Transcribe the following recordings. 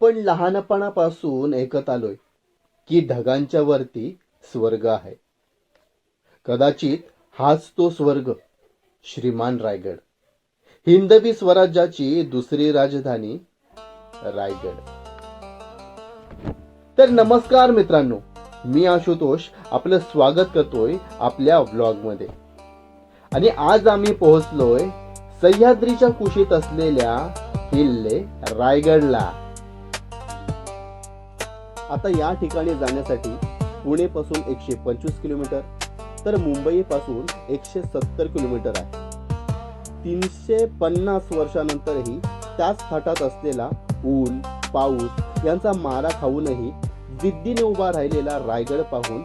आपण लहानपणापासून ऐकत आलोय की ढगांच्या वरती स्वर्ग आहे. कदाचित हाच तो स्वर्ग, श्रीमान रायगड. हिंदवी स्वराज्याची दुसरी राजधानी रायगड. तर नमस्कार मित्रांनो, मी आशुतोष आपलं स्वागत करतोय आपल्या व्लॉगमध्ये. आणि आज आम्ही पोहोचलोय सह्याद्रीच्या कुशीत असलेल्या किल्ले रायगडला. आता या ठिकाणी जाण्यासाठी पुणे पासून 125 किलोमीटर तर मुंबई पासून 170 किलोमीटर आहे. 350 वर्षानंतरही त्याच थाटात असलेला ऊन पाऊस यांचा मारा खाऊनही जिद्दीने उभा राहिलेला रायगड पाहून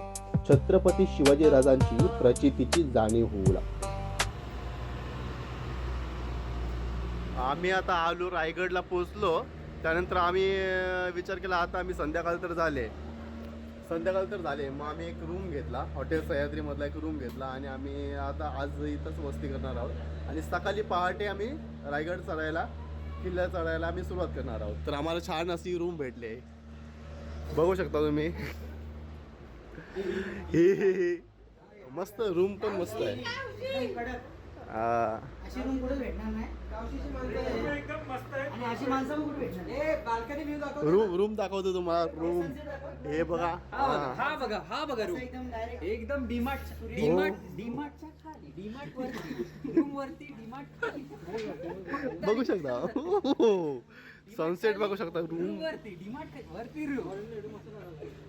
छत्रपती शिवाजी राजांची प्रचितीची जाणीव होऊ लागते. आम्ही आता आलो रायगडला पोहोचलो. त्यानंतर आम्ही विचार केला आता आम्ही संध्याकाळ तर झाले मग आम्ही एक रूम घेतला, हॉटेल सह्याद्री मधला एक रूम घेतला आणि आम्ही आता आज इथंच वस्ती करणार आहोत. आणि सकाळी पहाटे आम्ही रायगड चढायला किल्ला चढायला आम्ही सुरुवात करणार आहोत. तर आम्हाला छान अशी रूम भेटली, बघू शकता तुम्ही. हे मस्त रूम पण मस्त आहे. रूम दाखवतो तुम्हाला. रूम हे बघा, हा बघा रूम एकदम बघू शकता. सनसेट बघू शकता. रूम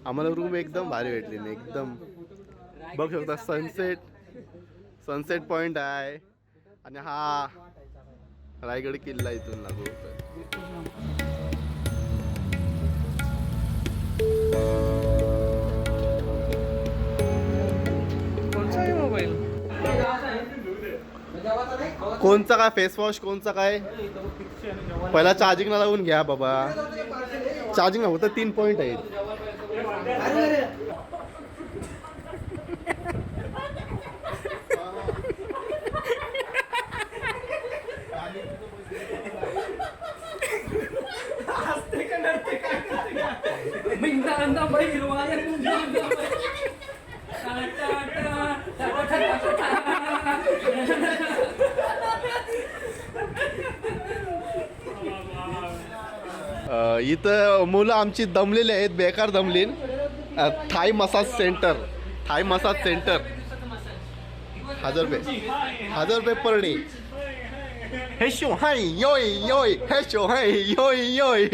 आम्हाला रूम एकदम भारी भेटली ना, एकदम बघू शकता. सनसेट पॉइंट आहे आणि हा रायगड किल्ला इथून लागू होता. कोणचा काय फेस वॉश, कोणचा काय पहिला चार्जिंग ला लावून घ्या बाबा. चार्जिंग ला होतं 3 पॉइंट आहेत. इथं मुलं आमची दमलेली आहेत, बेकार दमलीन. थाई मसाज सेंटर 1000 रुपये पर डे. हे शो हाय योय योय, हे शो हाय योय योय.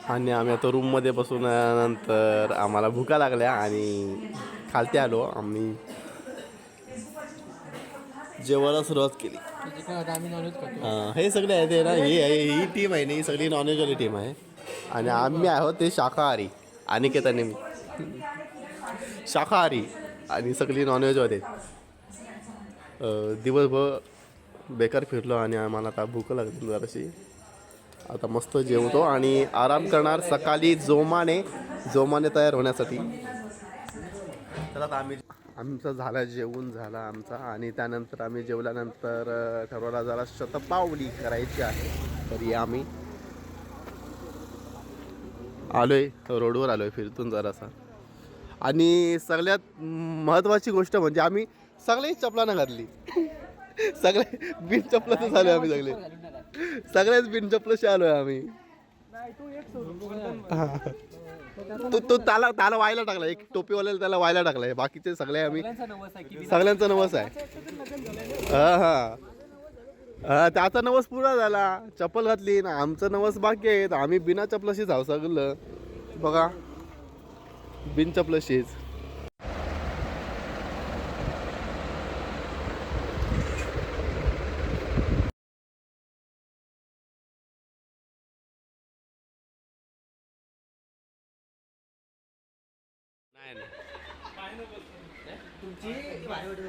आणि आम्ही आता रूममध्ये बसून नंतर आम्हाला भुका लागल्या आणि खालती आलो. आम्ही जेवायला सुरुवात केली. हे सगळे आहे ते ना, ही टीम आहे ना, ही सगळी नॉनव्हेजवाली टीम आहे. आणि आम्ही आहोत ते शाकाहारी. अनिकेताने मी शाकाहारी आणि सगळी नॉनव्हेजवाले. दिवसभर बेकार फिरलो आणि आम्हाला आता भूक लागली जराशी. आता मस्त जेवतो आणि आराम करणार सकाळी जोमाने तयार होण्यासाठी. तर आता आमचं झालं, जेवून झाला आमचा. आणि त्यानंतर आम्ही जेवल्यानंतर ठरवला जरा शतपावली करायची आहे. तरी आम्ही आलोय रोडवर, आलोय फिरतून जरासा. आणि सगळ्यात महत्त्वाची गोष्ट म्हणजे आम्ही सगळे चपला न घातली. सगळे बिन चपलाच झालोय आम्ही. सगळेच बिन चपलाशी आलोय आम्ही. तो त्याला व्हायला टाकला, एक टोपीवाल्याला त्याला व्हायला टाकलाय. बाकीचे सगळे आम्ही सगळ्यांचा नवस आहे. हा त्याचा नवस पुरा झाला, चप्पल घातली ना. आमचं नवस बाकी आहे. आम्ही बिना चपलाशीच आहो सगळं. बघा बिन चपलाशीच.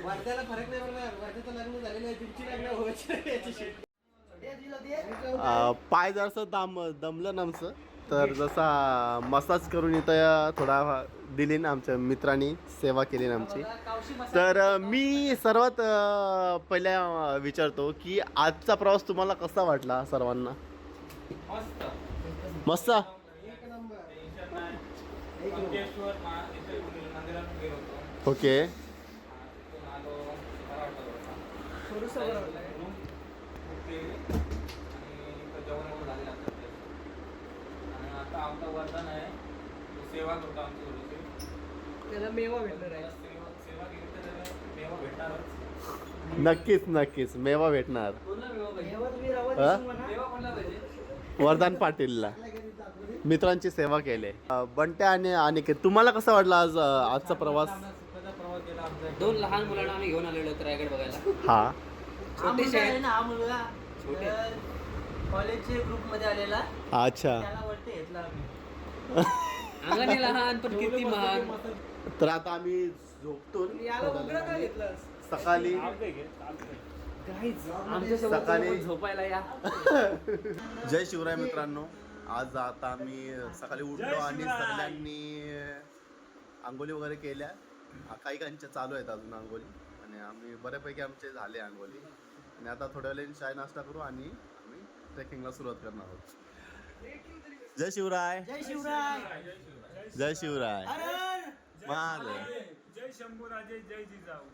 वर्ध्याला फरक नाही पडणार. वर्ध्याचं लग्न झालेलं आहे, तुमची लग्न व्हायची. पाय जरासं दमलं ना आमचं. तर जसा मसाज करून इथं थोडा दिली ना आमच्या मित्रांनी सेवा केली ना आमची. तर मी सर्वात पहिल्या विचारतो की आजचा प्रवास तुम्हाला कसा वाटला सर्वांना? मस्त. ओके. आमचा वरदान आहे सेवा करतो आमची थोडीशी. त्याला मेवा भेटणार आहे. सेवा केली तर त्याला मेवा भेटणारच. नक्कीच मेवा भेटणार. वरदान पाटीलला मित्रांची सेवा केली. बंट्या आणि अनिकेत, तुम्हाला कसं वाटलं आजचा प्रवास? 2 लहान मुलांना आम्ही घेऊन आलेलो होतो रायगड बघायला. हा छोटेसे आहेत. हा मुलगा कॉलेजच्या ग्रुप मध्ये आलेला, अच्छा. त्याला वरती घेतला आम्ही. अंगाने लहान पण किती महान. तर आता आम्ही झोपतो. सकाळी सकाळी झोपायला या. जय शिवराय मित्रांनो. आज आता आम्ही सकाळी उठलो आणि सगळ्यांनी आंघोळी वगैरे केल्या. काही काहींच्या चालू आहेत अजून आंघोळी आणि आम्ही बऱ्यापैकी आमचे झाले आंघोळी. आणि आता थोड्या वेळाने चाय नाश्ता करू आणि आम्ही ट्रेकिंगला सुरुवात करणार आहोत. जय शिवराय. जय शिवराय. जय शिवराय. हरण. महादेव. जय शंभूराजे जय जिजाऊ.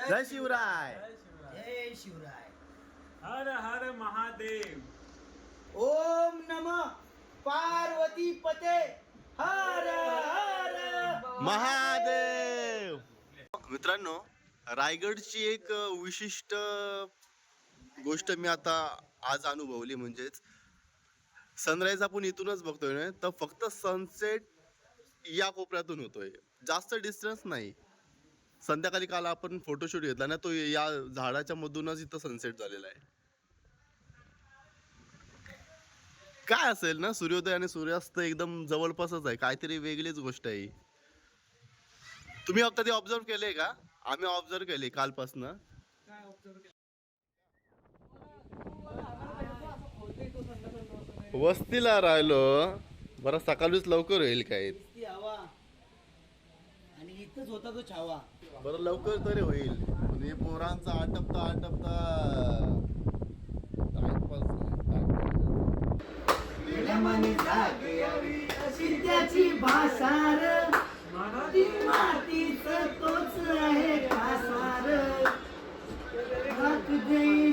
जय शिवराय. जय शिवराय. हर हर महादेव. ओम नमः पार्वती पते. हर हर महादेव. मित्रांनो, रायगडची एक विशिष्ट गोष्ट मी आता आज अनुभवली. म्हणजेच सनराईज आपण इथूनच बघतोय ना, तर फक्त सनसेट या कोपऱ्यातून होतोय, जास्त डिस्टन्स नाही. संध्याकाळी काल आपण फोटोशूट घेतला ना, तो या झाडाच्या मधूनच इथं सनसेट झालेला आहे. काय असेल ना, सूर्योदय आणि सूर्यास्त एकदम जवळपासच आहे. काहीतरी वेगळीच गोष्ट आहे. तुम्ही कधी ऑब्झर्व केले का? आम्ही ऑब्झर्व केले कालपासनं. वस्तीला राहिलो बरं, सकाळीच लवकर होईल काय. ती हवा आणि इथंच होता तो छावा. बरं लवकर तरी होईल. म्हणजे पोरांचा आटपता त्याची भाषार मातीच तोच आहे कासार.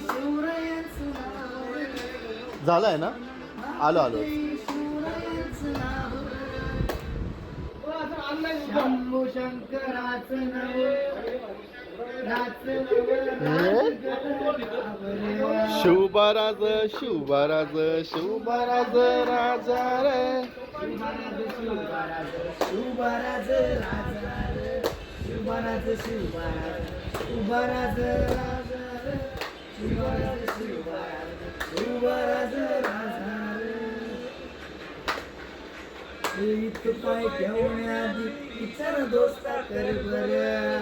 शिवरायांचं नाव. झालंय ना? आलो शंभू शंकराचं नाव. शिवबाराज शिवबाराज राजा रे. शिवबाराज राजा रे. शिवबाराज राजा रे. इथं पाय ठेवण्याआधी विचार दोस्ता कर बरं.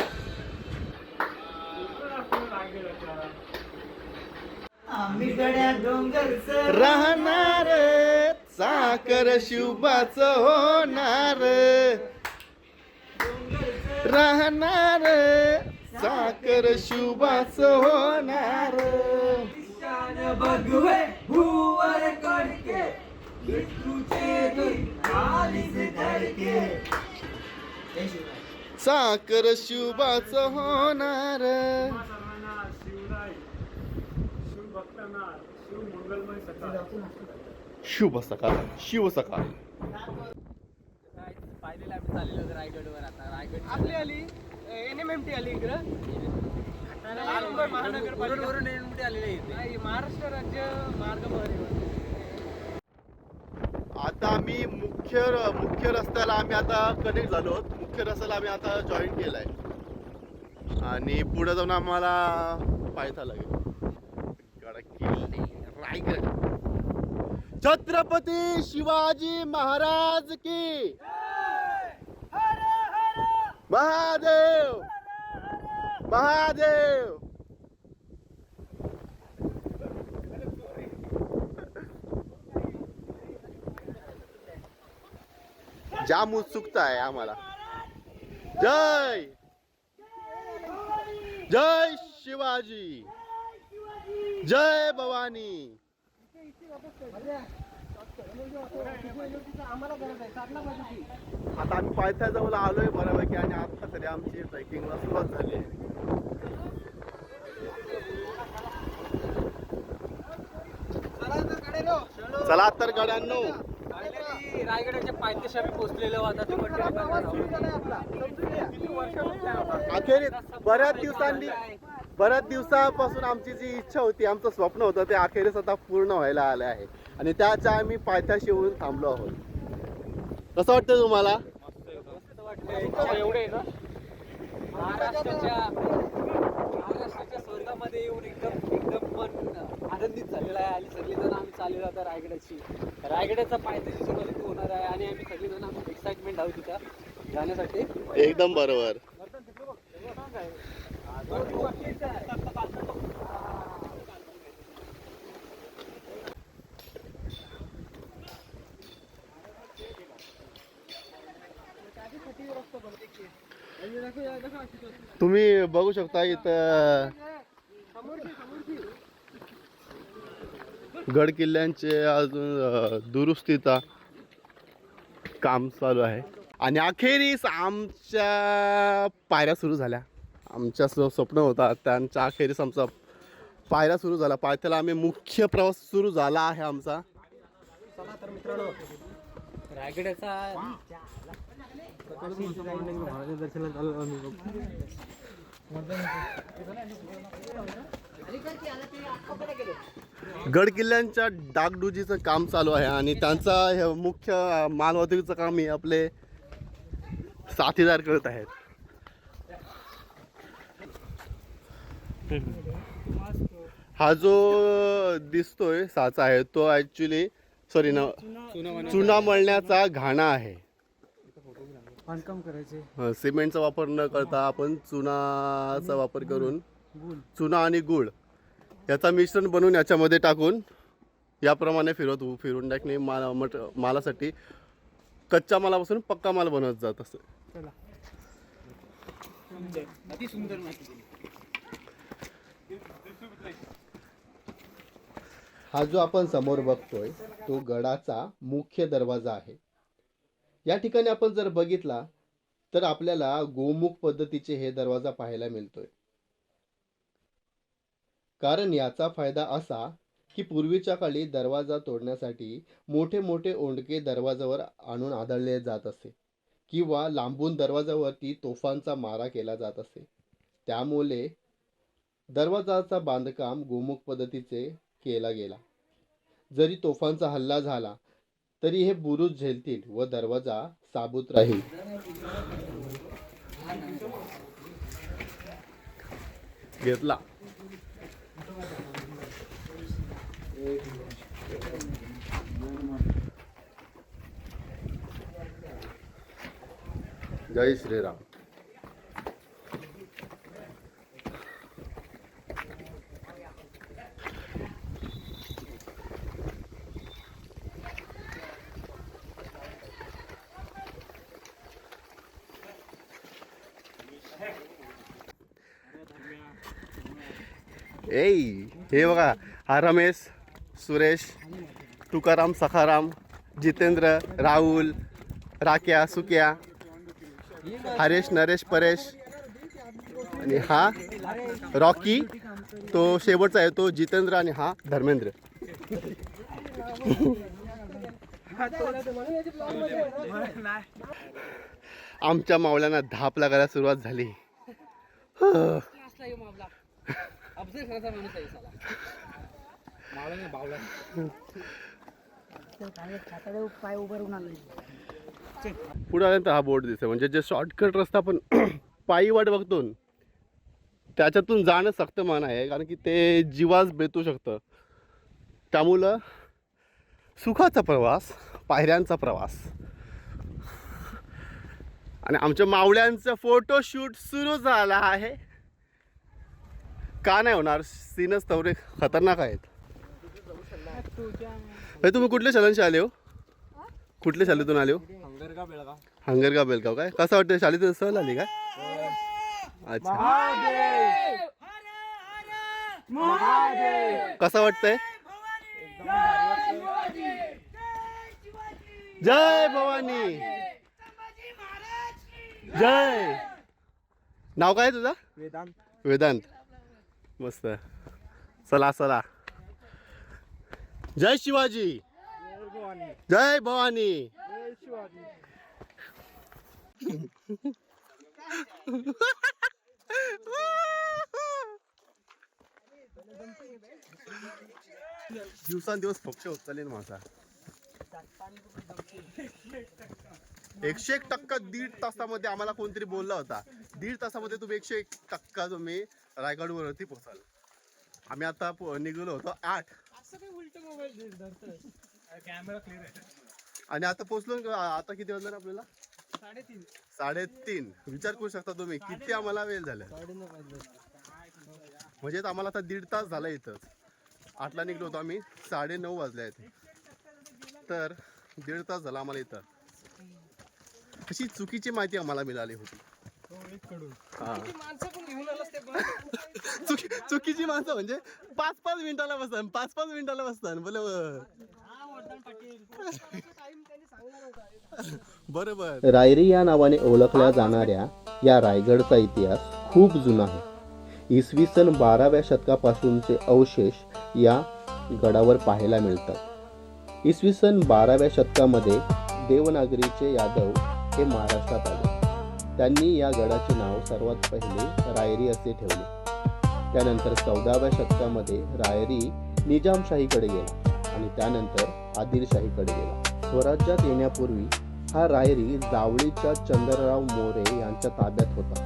आम्ही गड्या डोंगरच राहणार, साखर शिवबाच होणार. राहणार, साखर शिवबाच होणार. बघवे भुवर कडके तुझे आलीच धडके. साखर शिवबाच होणार. सर्वांना शिवराय, शिवभक्तांना शिव मंगलमय सकाळ. शुभ सकाळ, शिव सकाळ. पाहिलेलं आम्ही चाललेलो होतो रायगडवर. आता रायगड आपली आली NMMT आली इकडं. महानगरपालिकेवरून NMMT आलेली आहे इथे. महाराष्ट्र राज्य मार्ग परिवहन. आता आम्ही मुख्य रस्त्याला आम्ही आता कनेक्ट झालो. मुख्य रस्त्याला आम्ही आता जॉईन केलाय आणि पुढे जाऊन आम्हाला पायथा लागेल. रायगड. छत्रपती शिवाजी महाराज की महादेव. महादेव. जाम उत्सुकता आहे आम्हाला. जय जय शिवाजी, जय भवानी. आता आम्ही पायथ्याजवळ आलोय बऱ्यापैकी आणि आता तरी आमची ट्रेकिंगला सुरुवात झाली आहे. चला तर गड्यांनो, रायगडाच्या पायथ्याशी आम्ही पोहोचलेलो. आता तो अखेरीस बऱ्याच दिवसापासून आमची जी इच्छा होती, आमचं स्वप्न होतं, ते अखेरीस आता पूर्ण व्हायला आलं आहे आणि त्याच्या आम्ही पायथ्याशी येऊन थांबलो आहोत. कसं वाटतं तुम्हाला? एवढे महाराष्ट्राच्या स्वर्गामध्ये येऊन एकदम मन आनंदित झालेला आहे. आणि सगळेजण आम्ही चाललेलो आता रायगडाचा पायथ्याशी सुरुवात होणार आहे आणि आम्ही सगळेजण एक्साइटमेंट आहोत तिथं जाण्यासाठी. एकदम बरोबर. तुम्ही बघू शकता इथं गड किल्ल्यांचे अजून दुरुस्तीचा काम चालू आहे आणि अखेरीस आमच्या पायऱ्या सुरू झाल्या. आमच्या स्वप्न होता त्यांच्या अखेरीस आमचा पायऱ्या सुरू झाला. पायथ्याला आम्ही मुख्य प्रवास सुरू झाला आहे आमचा. चला तर मित्रांनो, रायगडाचा गड किल्ल्यांच्या डागडुजीचं काम चालू आहे आणि त्यांचा हे मुख्य मालवाहतुकीचं काम हे आपले साथीदार करत आहेत. हा जो दिसतोय साचा आहे तो ऍक्च्युली चुना मळण्याचा घाणा आहे. बांधकाम करायचे. सिमेंटचा वापर न करता आपण चुनाचा वापर करून चुना आणि गुळ याचा मिश्रण बनवून याच्यामध्ये टाकून याप्रमाणे फिरून टाकणे मालासाठी कच्च्या मालापासून पक्का माल बनवत जात असतो. अति सुंदर माहिती. हा जो आपण समोर बघतोय तो गडाचा मुख्य दरवाजा आहे. या ठिकाणी आपण जर बघितला तर आपल्याला गोमुख पद्धतीचे हे दरवाजा पाहायला मिळतोय. कारण याचा फायदा असा की पूर्वीच्या काळी दरवाजा तोडण्यासाठी मोठे मोठे ओंडके दरवाजावर आणून आदळले जात असे किंवा लांबून दरवाजावरती तोफांचा मारा केला जात असे. त्यामुळे दरवाजाचा बांधकाम गोमुख पद्धतीचे केला गेला. जरी तोफांचा हल्ला झाला तरी हे बुरुज झेलतील व दरवाजा साबूत राहील. घेतला. जय श्रीराम. हे बघा, हा रमेश, सुरेश, तुकाराम, सखाराम, जितेंद्र, राहुल, राक्या, सुक्या, हरेश, नरेश, परेश आणि हा रॉकी, तो शेवटचा आहे तो जितेंद्र आणि हा धर्मेंद्र. आमच्या मावळ्यांना धाप लागायला सुरुवात झाली. पुढे आल्यानंतर हा बोर्ड दिसतो, म्हणजे जे शॉर्टकट रस्ता आपण पायी वाट बघतो त्याच्यातून जाणं सक्त मान आहे, कारण की ते जीवास बेतू शकतं. त्यामुळं सुखाचा प्रवास, पायऱ्यांचा प्रवास. आणि आमच्या मावळ्यांचं फोटोशूट सुरू झाला आहे. का नाही होणार, सीनच तेवढे खतरनाक आहेत. तुम्ही कुठल्या शहरांशी आले हो? कुठल्या शाळेतून आले हो? हंगरगाव बेलगाव. काय कसं वाटतं, शाळेतून सहल आली काय? अच्छा, कसं वाटतंय? जय भवानी, जय. नाव काय तुझं? वेदांत. मस्त. चला चला. जय शिवाजी, जय भवानी. दिवसांदिवस पक्ष होत चालेल माझा. 101% 1.5 तासामध्ये आम्हाला कोणतरी बोलला होता, 1.5 तासामध्ये तुम्ही 101% तुम्ही रायगडवरती पोहोचाल. आम्ही आता निघलो होतो 8 आणि आता पोहोचलो. आता किती वाजलं आपल्याला? 3:30. विचार करू शकता तुम्ही किती आम्हाला वेळ झाला. म्हणजे आम्हाला आता 1.5 तास झाला. इथंच 8ला निघलो होतो आम्ही, 9:30 वाजले आहेत. तर 1.5 तास झाला आम्हाला इथं. अशी चुकीची माहिती आम्हाला मिळाली होती. चुकीची माणसं म्हणजे 5-5 मिनिटाला बसतात, 5-5 मिनिटाला बसतात. बरोबर. रायरी या नावाने ओळखल्या जाणाऱ्या या रायगडचा इतिहास खूप जुना आहे. इसवी सन 12व्या शतकापासूनचे अवशेष या गडावर पाहायला मिळतात. इसवी सन 12व्या शतकामध्ये देवनागरीचे यादव हे महाराष्ट्रात आले. त्यांनी या गडाचे नाव सर्वात पहिले रायरी असे ठेवले. त्यानंतर 14व्या शतकामध्ये रायरी निजामशाहीकडे गेला आणि त्यानंतर आदिलशाहीकडे गेला. स्वराज्यात येण्यापूर्वी हा रायरी जावळीच्या चंद्रराव मोरे यांच्या ताब्यात होता.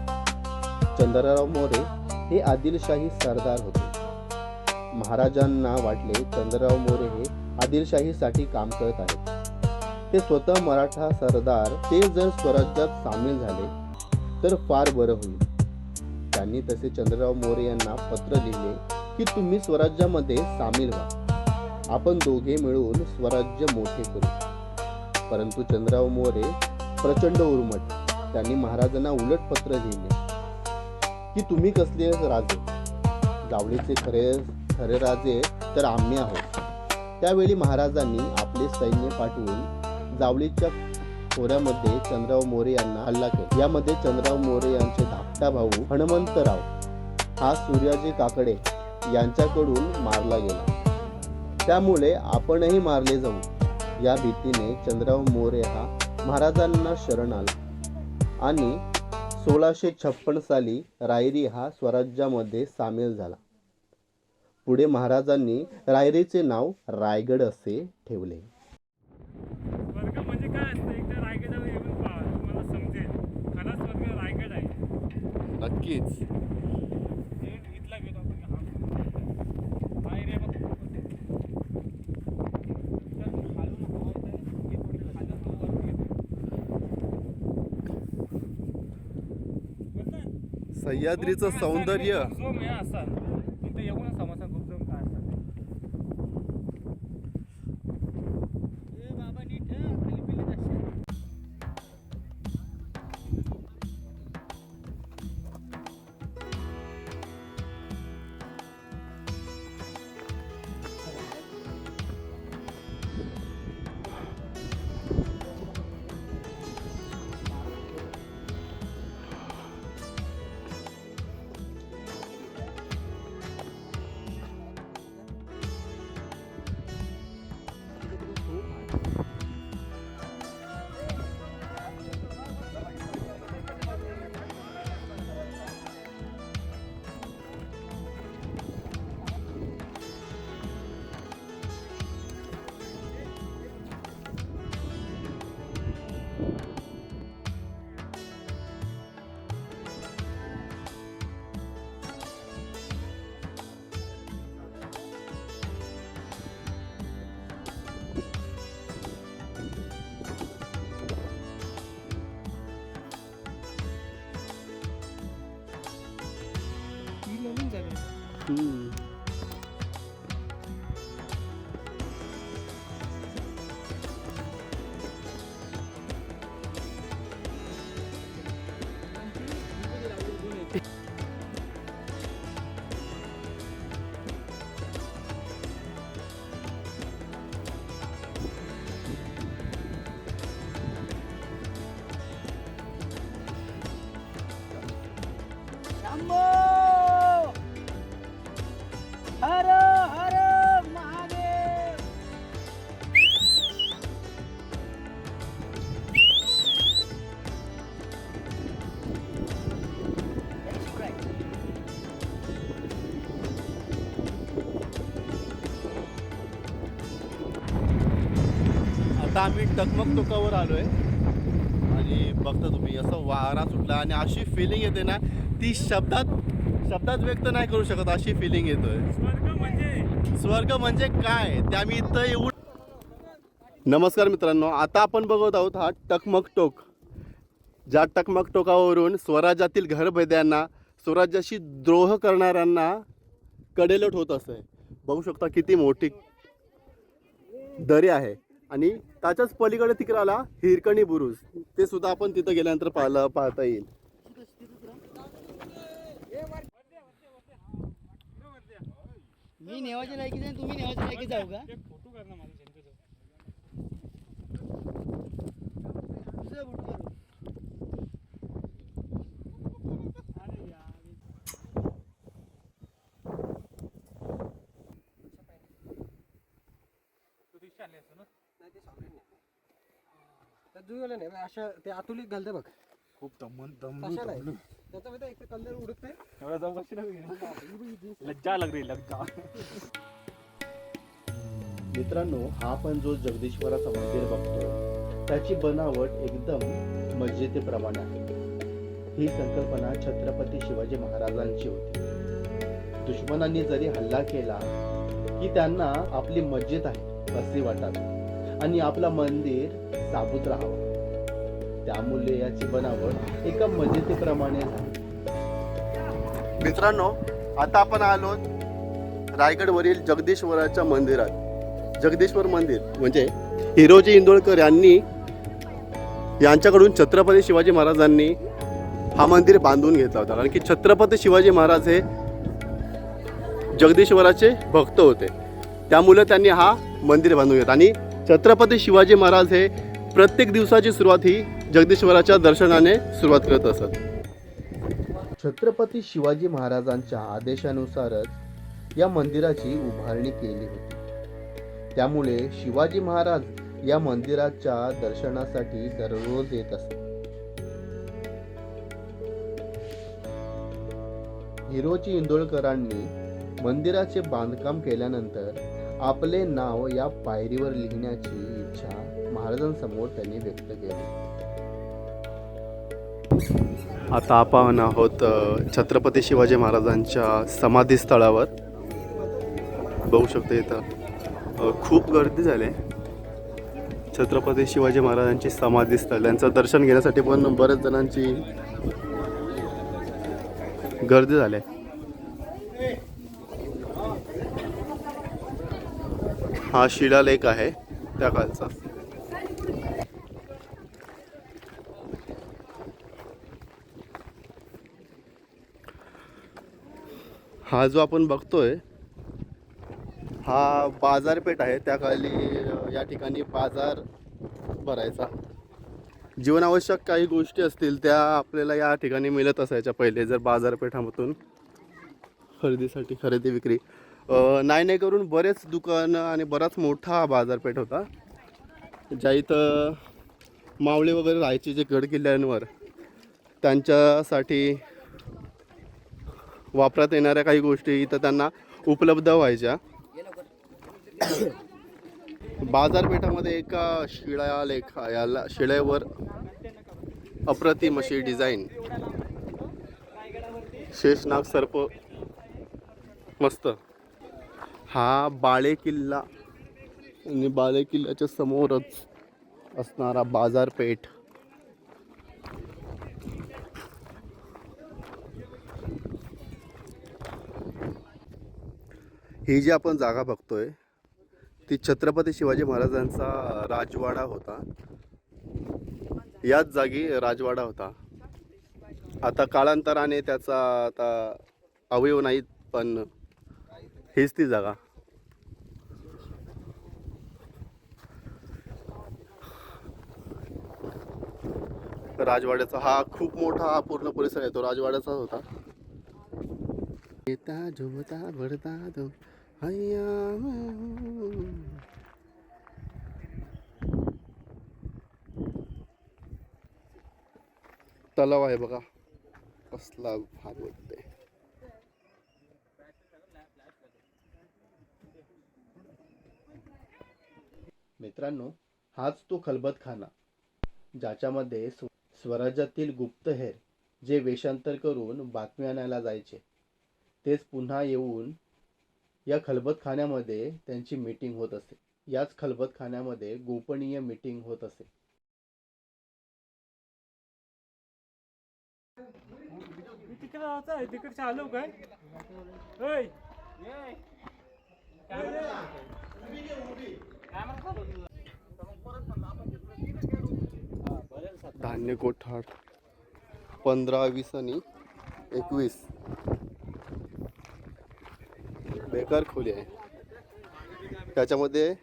चंद्रराव मोरे हे आदिलशाही सरदार होते. महाराजांना वाटले चंद्रराव मोरे हे आदिलशाहीसाठी काम करत आहेत. ते स्वतः मराठा सरदार, ते जर स्वराज्यात सामील झाले तर फार बरं होईल. त्यांनी तसे चंद्रराव मोरे यांना पत्र लिहिले की तुम्ही स्वराज्यामध्ये सामील व्हा, आपण दोघे मिळून स्वराज्य मोठे करू. परंतु चंद्रराव मोरे प्रचंड उर्मट. त्यांनी महाराजांना उलट पत्र लिहिले की तुम्ही कसले राजे, जावळीचे खरे राजे तर आम्ही आहोत. त्यावेळी महाराजांनी आपले सैन्य पाठवून जावळीच्या खोऱ्यामध्ये चंद्रराव मोरे यांना हल्ला केला. यामध्ये चंद्रराव मोरे यांचे धाकटा भाऊ हनुमंतराव हा सूर्याजी काकडे यांच्याकडून मारला गेला. त्यामुळे आपणही मारले जाऊ या भीतीने चंद्रराव मोरे हा महाराजांना शरण आला आणि 1656 साली रायरी हा स्वराज्यामध्ये सामील झाला. पुढे महाराजांनी रायरीचे नाव रायगड असे ठेवले. स्वर्ग म्हणजे काय असतं, एकदा रायगडावर येऊन पहा, तुम्हाला समजेल खरा स्वर्ग रायगड आहे. नक्कीच. इथला गेलो आपण. हा एरिया बघ. सह्याद्रीचं सौंदर्य असतात इथं येऊन समस्या गुपजून काय असतात. शंभो हर हर महादेव. आता आम्ही टकमक टोकावर आलोय आणि बघता तुम्ही असं वारा सुटला आणि अशी फिलिंग येते ना ती शब्दात व्यक्त नाही करू शकत अशी फिलिंग येतोय. स्वर्ग म्हणजे काय ते आम्ही इथं येऊन. नमस्कार मित्रांनो, आता आपण बघत आहोत हा टकमक टोक. ज्या टकमक टोकावरून स्वराज्यातील घरभेद्यांना स्वराज्याशी द्रोह करणाऱ्यांना कडेलोट होत असते. बघू शकता किती मोठी दरी आहे आणि त्याच्याच पलीकडे तिकडाला हिरकणी बुरुज, ते सुद्धा आपण तिथं गेल्यानंतर पाहता येईल. मी नेवाच्या लायकीच आहे, तुम्ही नेवाच्या लायकीच जाऊ का? फोटो करणार माझा त्यांच्याजवळ. दुसरा फोटो करू. जुळवलं नाही अशा ते आतुलीत घालते बघ. खूप कशाला आहे? त्याचा माहिती आहे, एक तर कलर उडत नाही. एवढा जाऊ कशी लज्जा लाग रही लज्जा. मित्रांनो, हा आपण जो जगदीश्वराचा मंदिर बघतो त्याची बनावट एकदम मस्जिदीप्रमाणे आहे. ही संकल्पना छत्रपती शिवाजी महाराजांची होती. दुश्मनांनी जरी हल्ला केला की त्यांना आपली मस्जिद आहे असे वाटावे आणि आपला मंदिर साबूत राहावं. त्यामुळे याची बनावट एका मस्जिदीप्रमाणे झाली. मित्रांनो, आता आपण आलो रायगडवरील जगदीश्वराच्या मंदिरात. जगदीश्वर मंदिर म्हणजे हिरोजी इंदोळकर यांच्याकडून छत्रपती शिवाजी महाराजांनी हा मंदिर बांधून घेतला होता. कारण की छत्रपती शिवाजी महाराज हे जगदीश्वराचे भक्त होते, त्यामुळे त्यांनी हा मंदिर बांधून घेतला. आणि छत्रपती शिवाजी महाराज हे प्रत्येक दिवसाची सुरुवात ही जगदीश्वराच्या दर्शनाने सुरुवात करत असत. छत्रपती शिवाजी महाराजांच्या आदेशानुसारच या मंदिराची उभारणी केली होती. त्यामुळे शिवाजी महाराज या मंदिराच्या दर्शनासाठी दररोज येत असत. हिरोजी इंदोळकरांनी मंदिराचे बांधकाम केल्यानंतर आपले नाव या पायरीवर लिहिण्याची इच्छा महाराजांसमोर त्यांनी व्यक्त केली. आता आपण आहोत छत्रपती शिवाजी महाराजांच्या समाधी स्थळावर. बघू शकतो इथं खूप गर्दी झाली. छत्रपती शिवाजी महाराजांची समाधी स्थळ, त्यांचं दर्शन घेण्यासाठी पण बऱ्याच जणांची गर्दी झाली. हा शिलालेख आहे त्या काळचा. हा जो आपण बघतोय हा बाजारपेठ आहे. त्या खाली या ठिकाणी बाजार भरायचा. जीवनावश्यक काही गोष्टी असतील त्या आपल्याला या ठिकाणी मिळत असायच्या पहिले. जर बाजारपेठामधून खरेदी विक्री नाही करून बरेच दुकानं आणि बराच मोठा बाजारपेठ होता, ज्या इथं मावळे वगैरे राहायचे जे गड किल्ल्यांवर, त्यांच्यासाठी वापरात येणाऱ्या काही गोष्टी इथं त्यांना उपलब्ध व्हायच्या. बाजारपेठामध्ये एका याला शिळेवर अप्रतिम अशी डिझाईन, शेषनाग सर्प, मस्त. हा बाळे किल्ला आणि बाळे किल्ल्याच्या समोरच असणारा बाजारपेठ. ही जी आपण जागा बघतोय ती छत्रपती शिवाजी महाराजांचा राजवाडा होता. याच जागी राजवाडा होता. आता कालांतराने त्याचा आता अवयव नाहीत, पण हीच ती जागा. राजवाड्याचा हा खूप मोठा पूर्ण परिसर आहे, तो राजवाड्याचाच होता. येता झुमता भरता दो हैया. तलाव आहे बघा, कसला भाग वाटते. मित्रांनो, हाच तो खलबतखाना ज्याच्यामध्ये स्वराज्यातील गुप्तहेर जे वेषांतर करून बातमी आणायला जायचे, तेच पुन्हा येऊन या खलबतखान्यामध्ये त्यांची मीटिंग होत असे. याच खलबतखान्यामध्ये गोपनीय मीटिंग होत असे. तिकडे जायचं आहे, तिकडे चालू काय होय. धान्य कोठार 15, 20 आणि 21 बेकार खोली आहे. त्याच्यामध्ये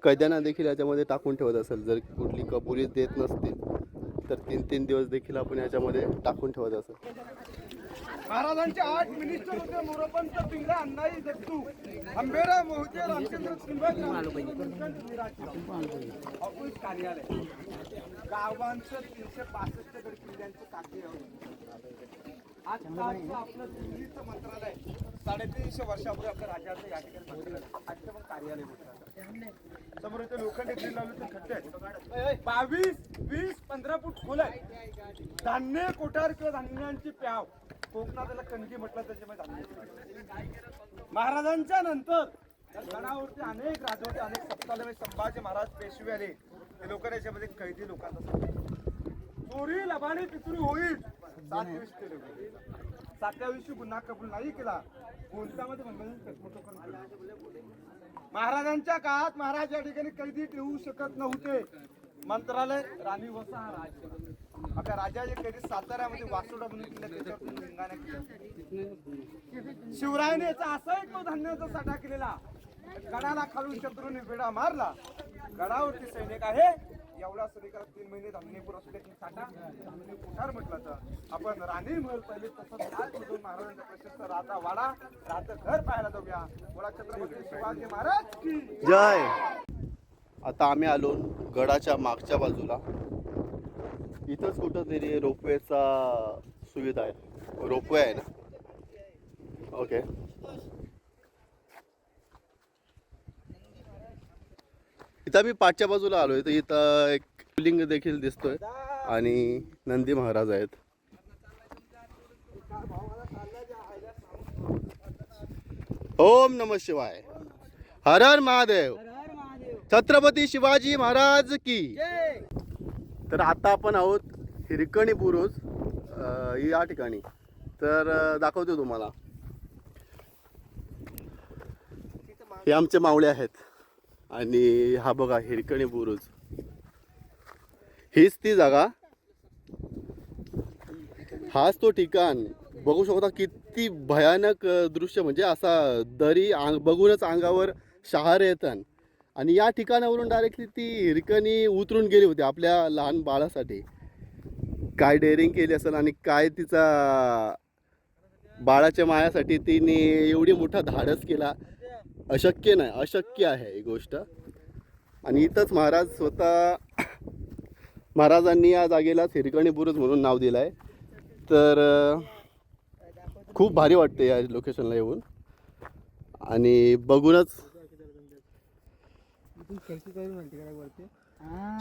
कैद्यांना देखील याच्यामध्ये टाकून ठेवत असेल. जर कुठली कबुली देत नसतील तर 3-3 दिवस देखील आपण याच्यामध्ये टाकून ठेवत असेल. महाराजांचे 8 मिनिस्टर होते. मोरोपंत, पिंगळा, अण्णाई दत्तू, आंबेडा, मोहिते, रामचंद्र, ऑफिस कार्यालय, गावांचं 365 गड किल्ल्यांचे काके. आपलं दिल्लीचं मंत्रालय 350 वर्षापूर्वी आपल्या राजाचं या ठिकाणी मंत्रालय, आजचं पण कार्यालय होतं. समोर इथे लोखंडी ग्रिल लावले तर खड्डे आहेत. 22, 20, 15 फूट खोल आहे. धान्य कोठार किंवा धान्यांची प्याव, कोकणात त्याला कणकी म्हटलं, त्याच्यामध्ये धान्य. महाराजांच्या नंतर त्या गडावरती अनेक राजवटे, अनेक सप्ताह, संभाजी महाराज पेशवे आले. ते लोक याच्यामध्ये कैदी लोकांचा चोरी लबाडी पितुरी होईल. 7 दिवस केले. 7व्या दिवशी गुन्हा कबूल नाही केला. कोणत्यामध्ये महाराजांच्या काळात महाराज या ठिकाणी कैदी ठेवू शकत नव्हते. मंत्रालय राणी वसा हा राज्य. आता राजाचे कैदी साताऱ्यामध्ये वासोडा म्हणून केलं, त्याच्यातून लिंगाने केलं. शिवरायाने याचा असा एक तो धान्याचा साठा केलेला, गडाला खालून शत्रूने वेढा मारला. गडावरती सैनिक आहे, एवढा सैनिकाला 3 महिने धान्य पुरवू असले साठा धान्य कोठार म्हटलं. तर आपण राणी महल पहिले तसंच आतमधून महाराजांचा प्रशस्त राजा वाडा, राजा घर पाहायला जाऊया. बोला छत्रपती शिवाजी महाराज की जय. आता आम्ही आलो गडाच्या मागच्या बाजूला. इथंच कुठंतरी रोपवेचा सुविधा आहे. रोपवे आहे ना, ओके. इथं मी पाठच्या बाजूला आलोय, तर इथं एक शिवलिंग देखील दिसतोय आणि नंदी महाराज आहेत. ओम नमः शिवाय. हर हर महादेव. छत्रपती शिवाजी महाराज की. तर आता आपण आहोत हिरकणी बुरुज या ठिकाणी. तर दाखवतो तुम्हाला. हे आमचे मावळे आहेत आणि हा बघा हिरकणी बुरुज. हीच ती जागा, हाच तो ठिकाण. बघू शकता किती भयानक दृश्य, म्हणजे असा दरी बघूनच अंगावर शहारे येतात. आणि या ठिकाणावरून डायरेक्टली ती हिरकणी उतरून गेली होती आपल्या लहान बाळासाठी. काय डेअरिंग केली असेल आणि काय तिचा बाळाच्या मायासाठी तिने एवढी मोठा धाडस केला. अशक्य नाही, अशक्य आहे ही गोष्ट. आणि इथंच महाराज स्वतः, महाराजांनी या जागेला हिरकणी बुरुज म्हणून नाव दिलं आहे. तर खूप भारी वाटते या लोकेशनला येऊन आणि बघूनच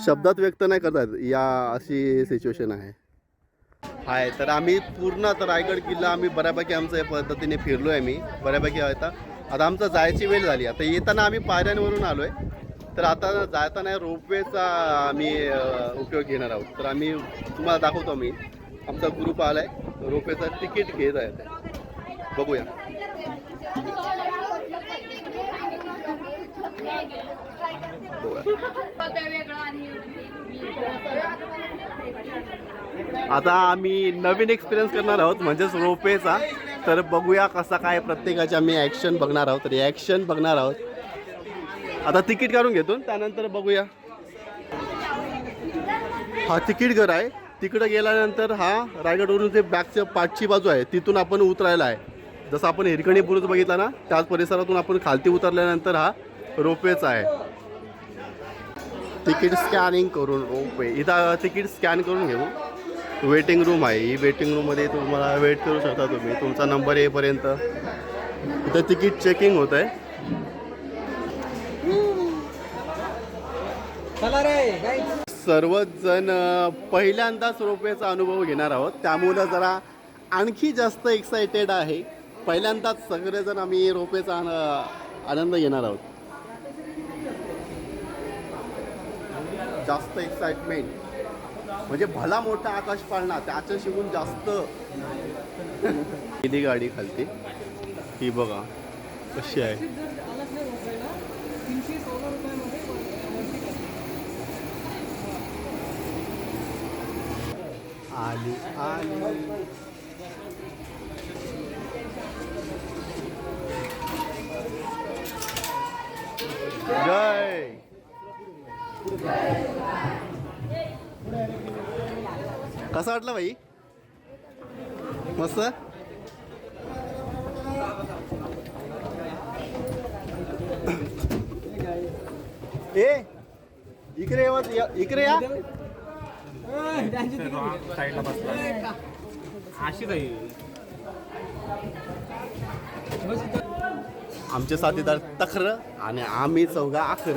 शब्दात व्यक्त नाही करतात, या अशी सिच्युएशन आहे. हाय, तर आम्ही पूर्ण आता रायगड किल्ला आम्ही बऱ्यापैकी आमच्या या पद्धतीने फिरलो आहे. मी बऱ्यापैकी आता आमचं जायची वेळ झाली. आता येताना आम्ही पायऱ्यांवरून आलो आहे, तर आता जाताना रोपवेचा आम्ही उपयोग घेणार आहोत. तर आम्ही तुम्हाला दाखवतो. मी आमचा ग्रुप आला आहे, रोपवेचं तिकीट घेत आहे. बघूया. आता आम्ही नवीन एक्सपिरियन्स करणार आहोत म्हणजेच रोपवेचा. तर बघूया कसा काय प्रत्येकाची आम्ही ॲक्शन बघणार आहोत, रिॲक्शन बघणार आहोत. आता तिकीट काढून घेतो त्यानंतर बघूया. हा तिकीट घर आहे. तिकडं गेल्यानंतर हा रायगडवरून जे बॅकच्या पाठची बाजू आहे तिथून आपण उतरायला आहे. जसं आपण हिरकणी बुरुज बघितला ना त्याच परिसरातून आपण खालती उतरल्यानंतर हा रोपवेचा आहे. तिकीट स्कॅनिंग करून रोपवे इथं तिकीट स्कॅन करून घेऊ. वेटिंग रूम आहे. ही वेटिंग रूममध्ये तुम्हाला वेट करू शकता तुम्ही तुमचा नंबर येईपर्यंत. इथं तिकीट चेकिंग होत आहे. चला रे सर्वच जण पहिल्यांदाच रोपवेचा अनुभव घेणार आहोत त्यामुळं जरा आणखी जास्त एक्सायटेड आहे. पहिल्यांदाच सगळेजण आम्ही रोपवेचा आनंद घेणार आहोत. जास्त एक्साइटमेंट म्हणजे भला मोठा आकाश पाळणा त्याच्या शिवून जास्त. गेली गाडी खालती ही बघा कशी आहे. आली आली जय. कसा वाटला भाई? मस्त. ए इकडे इकडे या. साईडला बसला अशी काही आमचे साथीदार तखर आणि आम्ही चौघा आखर.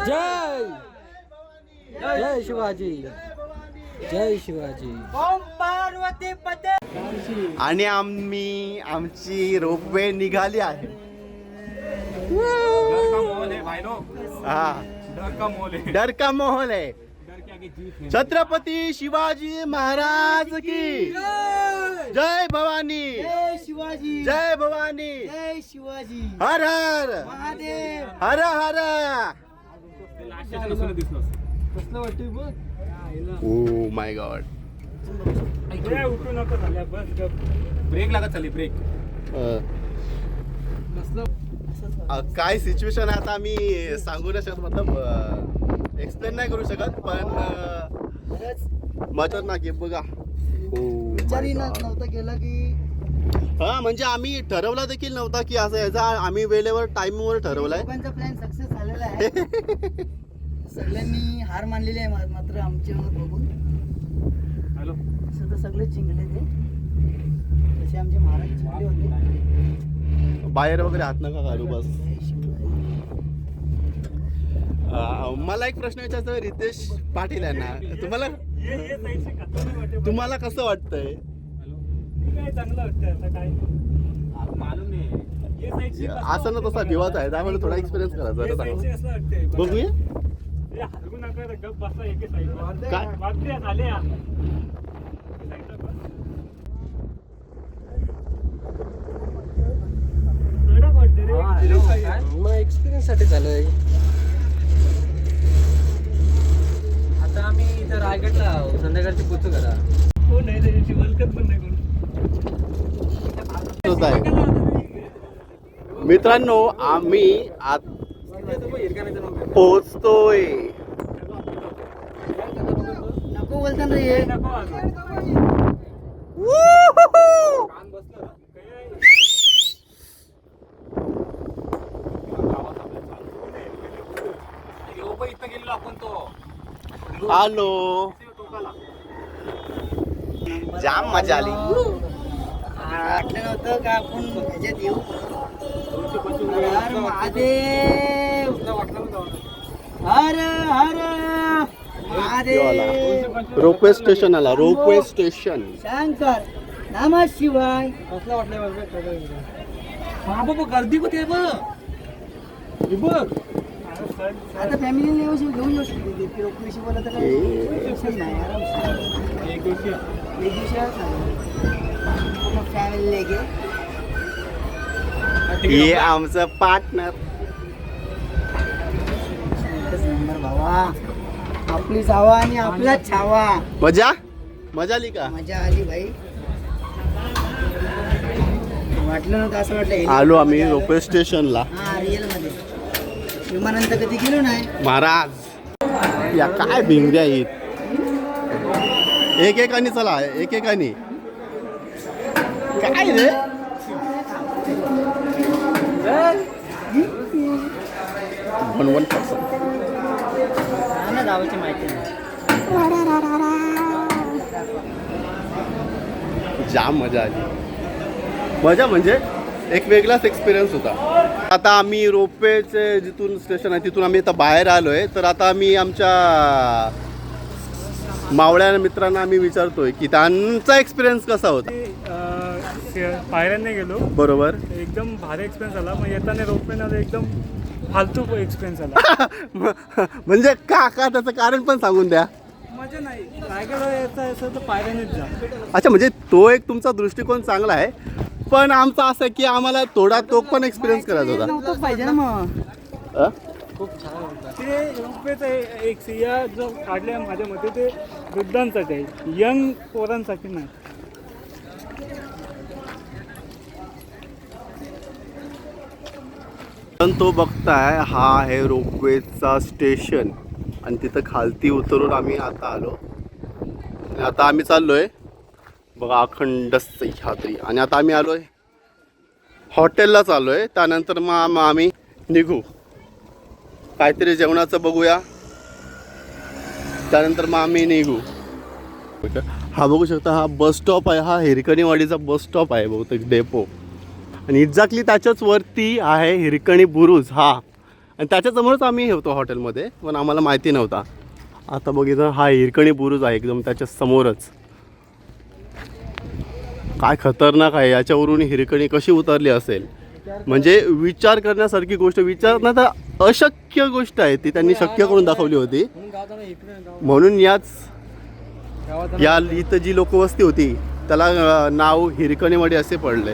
जय जय शिवाजी जय शिवाजी. आणि आम्ही आमची रोपवे निघाली आहे. हा डर का माहौल है. छत्रपती शिवाजी महाराज की जय भवानी. जय शिवाजी जय भवानी. जय शिवाजी हर हर महादेव. हर हर. कसलं वाटतंय बघ. Oh my God. उठू नको झाल्या बस ब्रेक लागत चालली ब्रेक. काय सिच्युएशन आहे आता आम्ही सांगू नाही शकत. मतलब एक्सप्लेन नाही करू शकत पण मटर ना की बघा. विचारी नव्हता केला की हा म्हणजे आम्ही ठरवला देखील नव्हता की असं याचा आम्ही वेळेवर टाइमवर ठरवलाय. लोकांचा प्लॅन सक्सेस झालेला आहे. सगळ्यांनी हार मानलेली आहे मात्र आमच्यावर बघून हॅलो असं तर सगळे जिंकले ते. तसे आमचे महाराज जिंकले होते. बाहेर वगैरे हात नका घालू बस. जय शिवाजी. मला एक प्रश्न विचारायचा आहे रितेश पाटील यांना. तुम्हाला कसं वाटतंय? काय चांगलं वाटतंय आता काय मालूम नाही. असं ना तसा भिवाच आहे त्यामुळे थोडा एक्सपिरियन्स करायचा. असं वाटतंय बघूया हलवू नका गप बसा एके साईडला. काय वाटते झाले या मग एक्सपिरियन्स साठी झालंय. आता आम्ही इथं रायगडला संध्याकाळची पोचू करा. हो नाही त्याची वलकत पण नाही होत आहे. मित्रांनो आम्ही आत पोहोचतोय. नको बोलताना ये. हॅलो जाम मजा आली. वाटलं नव्हतं का आपण ह्याच्यात येऊ. हर महादेव. हर हर महादेव. रोपवे स्टेशन आला. Ropeway station. शंकर नामा शिवाय कसला वाटलं बाबा गर्दी होते बघ आता फॅमिली येऊ घेऊन येऊ शकते रोकडीशी बोला तर काही टेन्शन नाही आरामशीर एक दिवशी फॅमिली लेके हे आमचं पार्टनर. एकच नंबर भावा, आपली जावा आणि आपला छावा. मजा आली का? मजा आली भाई. वाटलं नव्हतं असं वाटलं आलो आम्ही रोपवे स्टेशनला. हा रिअल मध्ये विमानांत कधी गेलो नाही महाराज या काय भिंगऱ्या आहेत. एकेकानी चला एकेकानी. काय रे वन ना गावाची माहिती नाही. जाम मजा आली. मजा म्हणजे एक वेगळाच एक्सपिरियन्स होता. आता आम्ही रोपवेचे जिथून स्टेशन आहे तिथून आम्ही आता बाहेर आलो आहे. तर आता आम्ही आमच्या मावळ्या मित्रांना आम्ही विचारतोय की त्यांचा एक्सपिरियन्स कसा होता. पायऱ्यांनी गेलो, बरोबर. एकदम भारी एक्सपिरियन्स आला. मग येताना रोपवेनं एकदम फालतू एक्सपिरियन्स आला. म्हणजे का त्याचं कारण पण सांगून द्या. मजा नाही, रायगडला यायचं असेल तर पायऱ्यानेच जा. अच्छा, म्हणजे तो एक तुमचा दृष्टिकोन चांगला आहे. पण आमचा असं आहे की आम्हाला थोडा तो पण एक्सपिरियन्स करायचा होता. नव्हतं पाहिजे ना मग. खूप छान होता. ते रोपवेचं एक सिया जो काढले माझ्या मते ते वृद्धांसाठी आहे, यंग पोरांसाठी नाही. पण तो बघताय हा आहे रोपवेचा स्टेशन आणि तिथं खालती उतरून आम्ही आता आलो. आणि आता आम्ही चाललोय बघा अखंड सह्याद्री. आणि आता आम्ही आलोय हॉटेलला चाललोय. त्यानंतर मग आम्ही निघू काहीतरी जेवणाचं बघूया. त्यानंतर मग आम्ही निघू. हा बघू शकता हा बस स्टॉप आहे. हा हिरकणीवाडीचा बस स्टॉप आहे बहुतेक डेपो. आणि एक्झॅक्टली त्याच्याच वरती आहे हिरकणी बुरुज हा. आणि त्याच्यासमोरच आम्ही होतो हॉटेलमध्ये, पण आम्हाला माहिती नव्हता. आता बघितलं हा हिरकणी बुरुज आहे एकदम त्याच्या समोरच. काय खतरनाक आहे. याच्यावरून हिरकणी कशी उतरली असेल म्हणजे विचार करण्यासारखी गोष्ट. विचार ना तर अशक्य गोष्ट आहे ती त्यांनी शक्य करून दाखवली होती. म्हणून या इथं जी लोकवस्ती होती त्याला नाव हिरकणीवाडी असे पडले.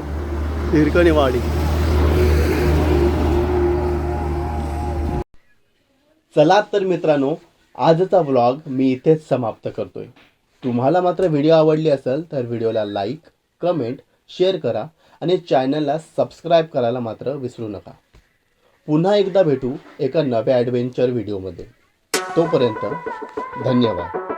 हिरकणीवाडी. चला तर मित्रांनो, आजचा व्लॉग मी इथेच समाप्त करतोय. तुम्हाला मात्र व्हिडिओ आवडली असेल तर व्हिडिओला लाईक, कमेंट, शेअर करा आणि चॅनलला सबस्क्राईब करायला मात्र विसरू नका. पुन्हा एकदा भेटू एका नव्या ॲडव्हेंचर व्हिडिओमध्ये. तोपर्यंत धन्यवाद.